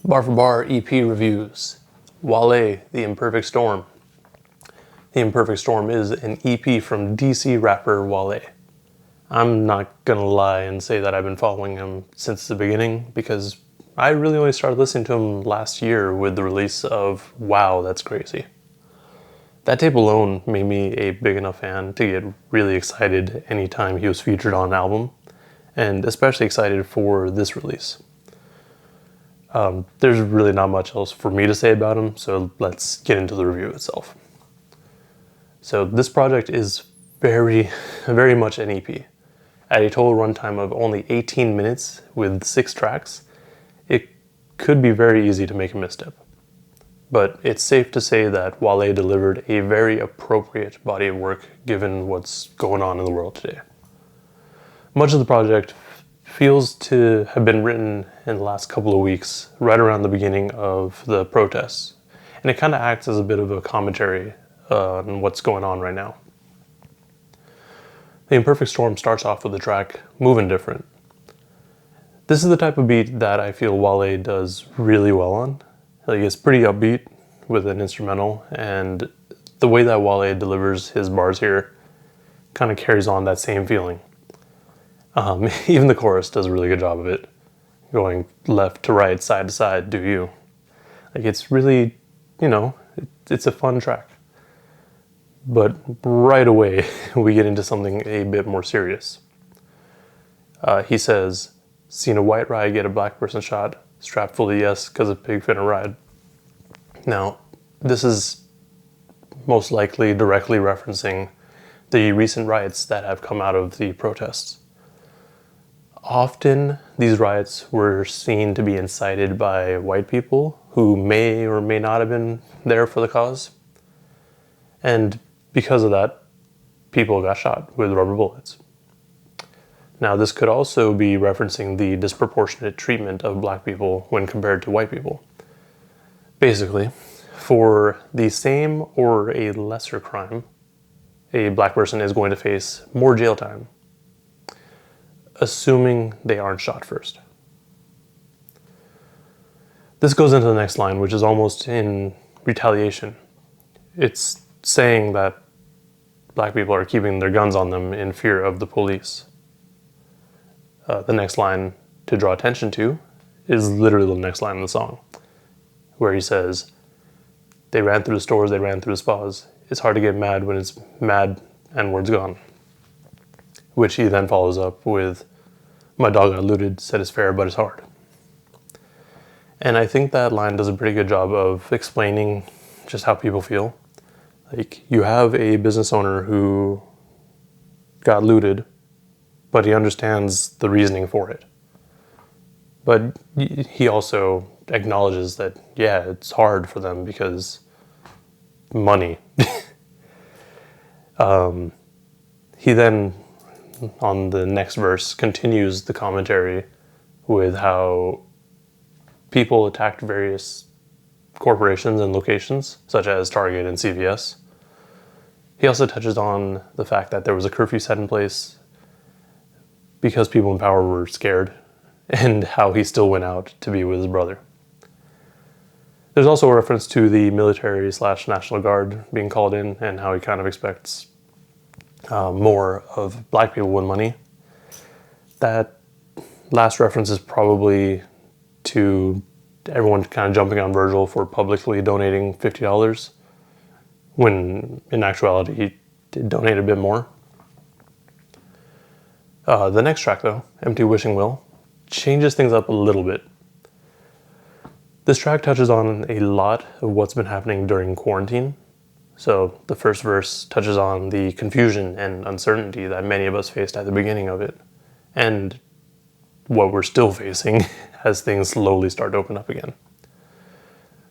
Bar for Bar EP reviews. Wale, The Imperfect Storm. The Imperfect Storm is an EP from DC rapper Wale. I'm not gonna lie and say that I've been following him since the beginning because I really only started listening to him last year with the release of Wow, That's Crazy. That tape alone made me a big enough fan to get really excited anytime he was featured on an album, and especially excited for this release. There's really not much else for me to say about him, so let's get into the review itself. So this project is very much an EP. At a total runtime of only 18 minutes with 6 tracks, it could be very easy to make a misstep. But it's safe to say that Wale delivered a very appropriate body of work given what's going on in the world today. Much of the project feels to have been written in the last couple of weeks, right around the beginning of the protests. And it kind of acts as a bit of a commentary on what's going on right now. The Imperfect Storm starts off with the track Movin' Different. This is the type of beat that I feel Wale does really well on. Like, it's pretty upbeat with an instrumental, and the way that Wale delivers his bars here kind of carries on that same feeling. Even the chorus does a really good job of it, going left to right, side to side, do you. Like, it's really, it's a fun track. But right away, we get into something a bit more serious. He says, "Seen a white ride get a black person shot, strapped full of yes, cause a pig finna ride." Now, this is most likely directly referencing the recent riots that have come out of the protests. Often, these riots were seen to be incited by white people who may or may not have been there for the cause. And because of that, people got shot with rubber bullets. Now, this could also be referencing the disproportionate treatment of black people when compared to white people. Basically, for the same or a lesser crime, a black person is going to face more jail time, assuming they aren't shot first. This goes into the next line, which is almost in retaliation. It's saying that black people are keeping their guns on them in fear of the police. The next line to draw attention to is literally the next line in the song, where he says, "They ran through the stores, they ran through the spas. It's hard to get mad when it's mad and word's gone." Which he then follows up with, "My dog got looted, said it's fair, but it's hard." And I think that line does a pretty good job of explaining just how people feel. Like, you have a business owner who got looted, but he understands the reasoning for it. But he also acknowledges that, yeah, it's hard for them because money. He then, on the next verse, continues the commentary with how people attacked various corporations and locations, such as Target and CVS. He also touches on the fact that there was a curfew set in place because people in power were scared, and how he still went out to be with his brother. There's also a reference to the military/National Guard being called in, and how he kind of expects more of black people with money. That last reference is probably to everyone kind of jumping on Virgil for publicly donating $50, when in actuality he did donate a bit more. The next track, though, Empty Wishing Well, changes things up a little bit. This track touches on a lot of what's been happening during quarantine. So the first verse touches on the confusion and uncertainty that many of us faced at the beginning of it, and what we're still facing as things slowly start to open up again.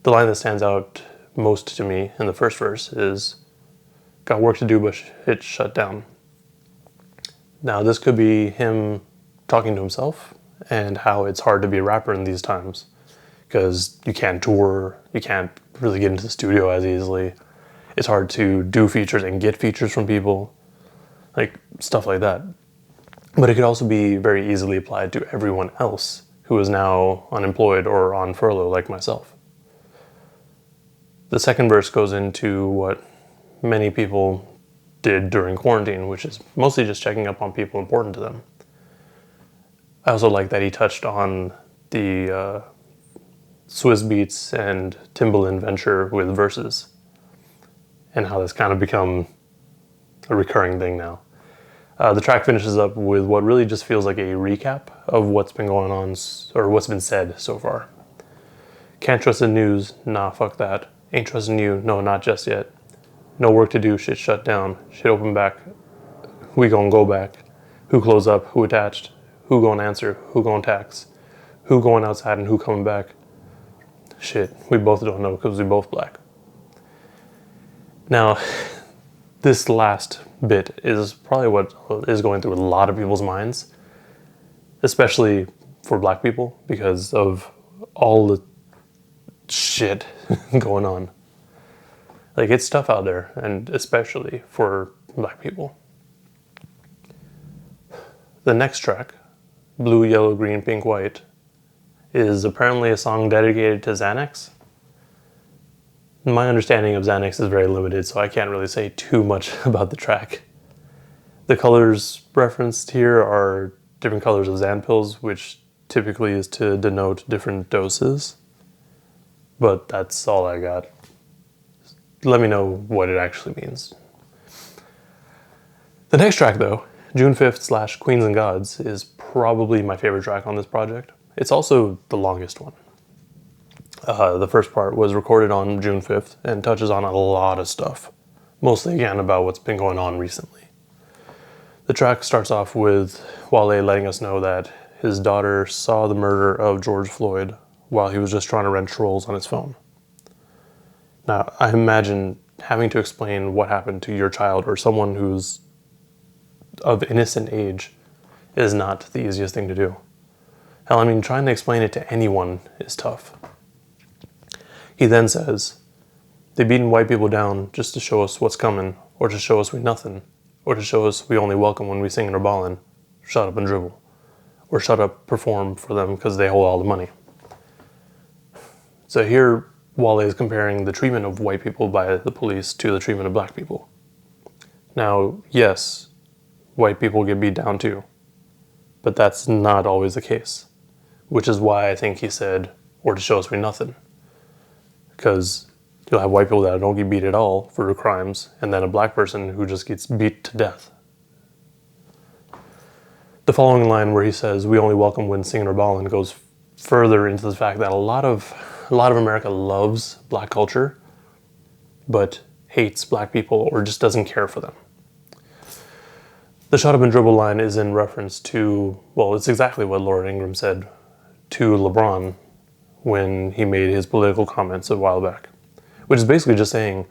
The line that stands out most to me in the first verse is, "Got work to do, but it's shut down." Now, this could be him talking to himself and how it's hard to be a rapper in these times because you can't tour, you can't really get into the studio as easily. It's hard to do features and get features from people, like stuff like that. But it could also be very easily applied to everyone else who who is now unemployed or on furlough like myself. The second verse goes into what many people did during quarantine, which is mostly just checking up on people important to them. I also like that he touched on the Swiss Beats and Timbaland venture with verses, and how that's kind of become a recurring thing now. The track finishes up with what really just feels like a recap of what's been going on, or what's been said so far. Can't trust the news, nah, fuck that. Ain't trusting you, no, not just yet. No work to do, shit shut down, shit open back. We gon' go back. Who close up, who attached, who gon' answer, who gon' tax, who going outside and who coming back. Shit, we both don't know because we both black. Now, this last bit is probably what is going through a lot of people's minds, especially for black people, because of all the shit going on. Like, it's tough out there, and especially for black people. The next track, Blue, Yellow, Green, Pink, White, is apparently a song dedicated to Xanax. My understanding of Xanax is very limited, so I can't really say too much about the track. The colors referenced here are different colors of Xan pills, which typically is to denote different doses. But that's all I got. Let me know what it actually means. The next track, though, June 5th / Queens and Gods, is probably my favorite track on this project. It's also the longest one. The first part was recorded on June 5th and touches on a lot of stuff, mostly again about what's been going on recently. The track starts off with Wale letting us know that his daughter saw the murder of George Floyd while he was just trying to rent trolls on his phone. Now, I imagine having to explain what happened to your child or someone who's of innocent age is not the easiest thing to do. Hell, I mean, trying to explain it to anyone is tough. He then says, they beating white people down just to show us what's coming, or to show us we nothing, or to show us we only welcome when we singing or ballin'. Shut up and dribble. Or shut up, perform for them because they hold all the money. So here, Wale is comparing the treatment of white people by the police to the treatment of black people. Now, yes, white people get beat down too, but that's not always the case, which is why I think he said, or to show us we nothing. Because you'll have white people that don't get beat at all for their crimes, and then a black person who just gets beat to death. The following line where he says, we only welcome when singing or ballin', goes further into the fact that a lot of America loves black culture, but hates black people or just doesn't care for them. The shut up and dribble line is in reference to, well, it's exactly what Lord Ingram said to LeBron when he made his political comments a while back, which is basically just saying,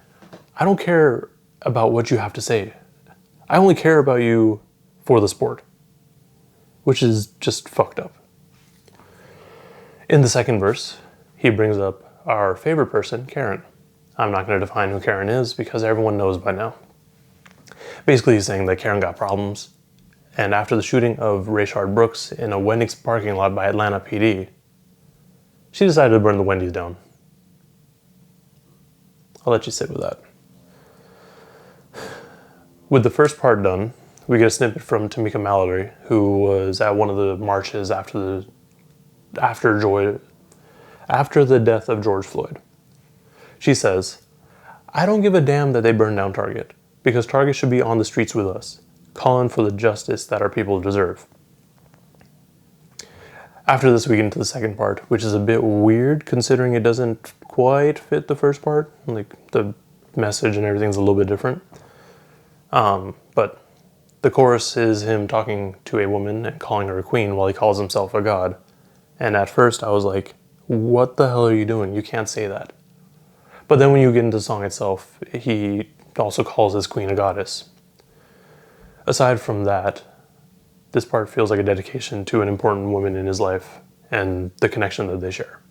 I don't care about what you have to say. I only care about you for the sport, which is just fucked up. In the second verse, he brings up our favorite person, Karen. I'm not going to define who Karen is because everyone knows by now. Basically, he's saying that Karen got problems, and after the shooting of Rayshard Brooks in a Wendy's parking lot by Atlanta PD, she decided to burn the Wendy's down. I'll let you sit with that. With the first part done, we get a snippet from Tamika Mallory, who was at one of the marches after the death of George Floyd. She says, I don't give a damn that they burned down Target, because Target should be on the streets with us, calling for the justice that our people deserve. After this, we get into the second part, which is a bit weird considering it doesn't quite fit the first part. Like, the message and everything's a little bit different. But the chorus is him talking to a woman and calling her a queen while he calls himself a god. And at first I was like, what the hell are you doing? You can't say that. But then when you get into the song itself, he also calls his queen a goddess. Aside from that, this part feels like a dedication to an important woman in his life and the connection that they share.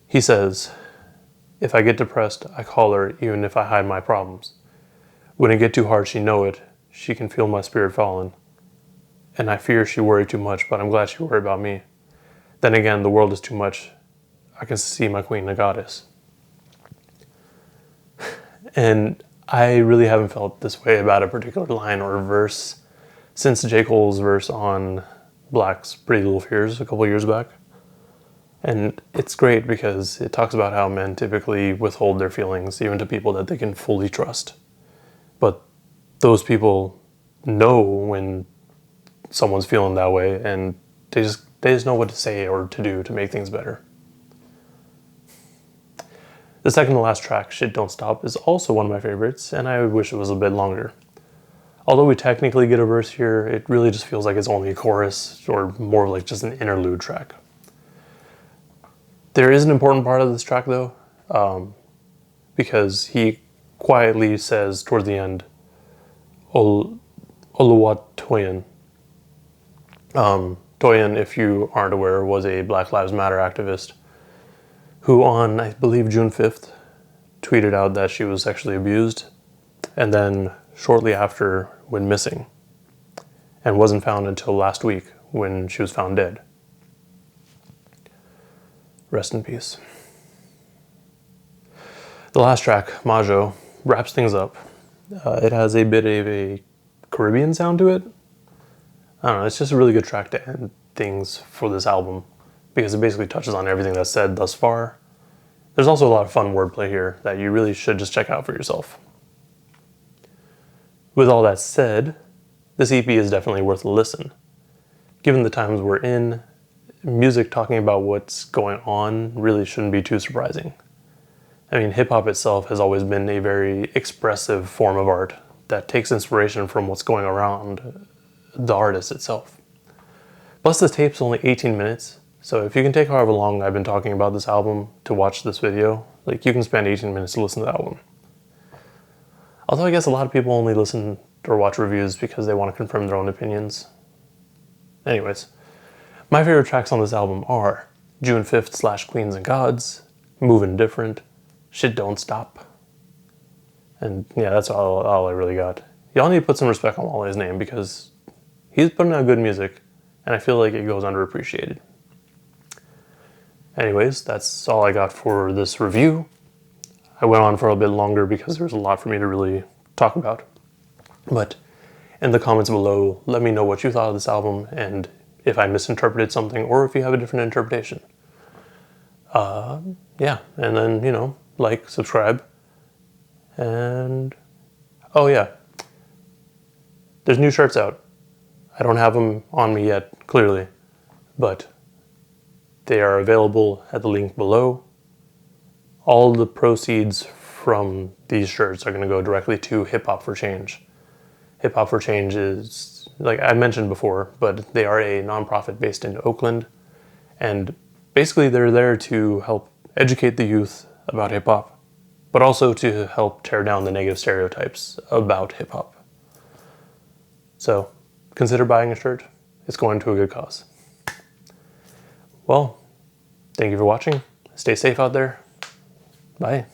He says, if I get depressed, I call her even if I hide my problems. When it get too hard, she know it. She can feel my spirit falling. And I fear she worry too much, but I'm glad she worry about me. Then again, the world is too much. I can see my queen, a goddess. And I really haven't felt this way about a particular line or verse since J. Cole's verse on Black's Pretty Little Fears a couple years back. And it's great because it talks about how men typically withhold their feelings even to people that they can fully trust. But those people know when someone's feeling that way, and they just know what to say or to do to make things better. The second to last track, Shit Don't Stop, is also one of my favorites, and I wish it was a bit longer. Although we technically get a verse here, it really just feels like it's only a chorus, or more like just an interlude track. There is an important part of this track though, because he quietly says towards the end, Oluwat Toyin. Toyin, if you aren't aware, was a Black Lives Matter activist who on, I believe, June 5th, tweeted out that she was sexually abused, and then shortly after went missing, and wasn't found until last week when she was found dead. Rest in peace. The last track, Majo, wraps things up. It has a bit of a Caribbean sound to it. I don't know, it's just a really good track to end things for this album because it basically touches on everything that's said thus far. There's also a lot of fun wordplay here that you really should just check out for yourself. With all that said, this EP is definitely worth a listen. Given the times we're in, music talking about what's going on really shouldn't be too surprising. I mean, hip-hop itself has always been a very expressive form of art that takes inspiration from what's going around the artist itself. Plus, the tape's only 18 minutes, so if you can take however long I've been talking about this album to watch this video, like, you can spend 18 minutes to listen to the album. Although I guess a lot of people only listen or watch reviews because they want to confirm their own opinions. Anyways, my favorite tracks on this album are June 5th / Queens and Gods, Moving Different, Shit Don't Stop. And yeah, that's all I really got. Y'all need to put some respect on Wale's name because he's putting out good music and I feel like it goes underappreciated. Anyways, that's all I got for this review. I went on for a bit longer because there's a lot for me to really talk about. But in the comments below, let me know what you thought of this album and if I misinterpreted something or if you have a different interpretation. Yeah, and then, you know, like, subscribe, and oh yeah, there's new shirts out. I don't have them on me yet, clearly, but they are available at the link below. All the proceeds from these shirts are going to go directly to Hip Hop for Change. Hip Hop for Change is, like I mentioned before, but they are a nonprofit based in Oakland, and basically they're there to help educate the youth about hip hop, but also to help tear down the negative stereotypes about hip hop. So consider buying a shirt. It's going to a good cause. Well, thank you for watching. Stay safe out there. Bye.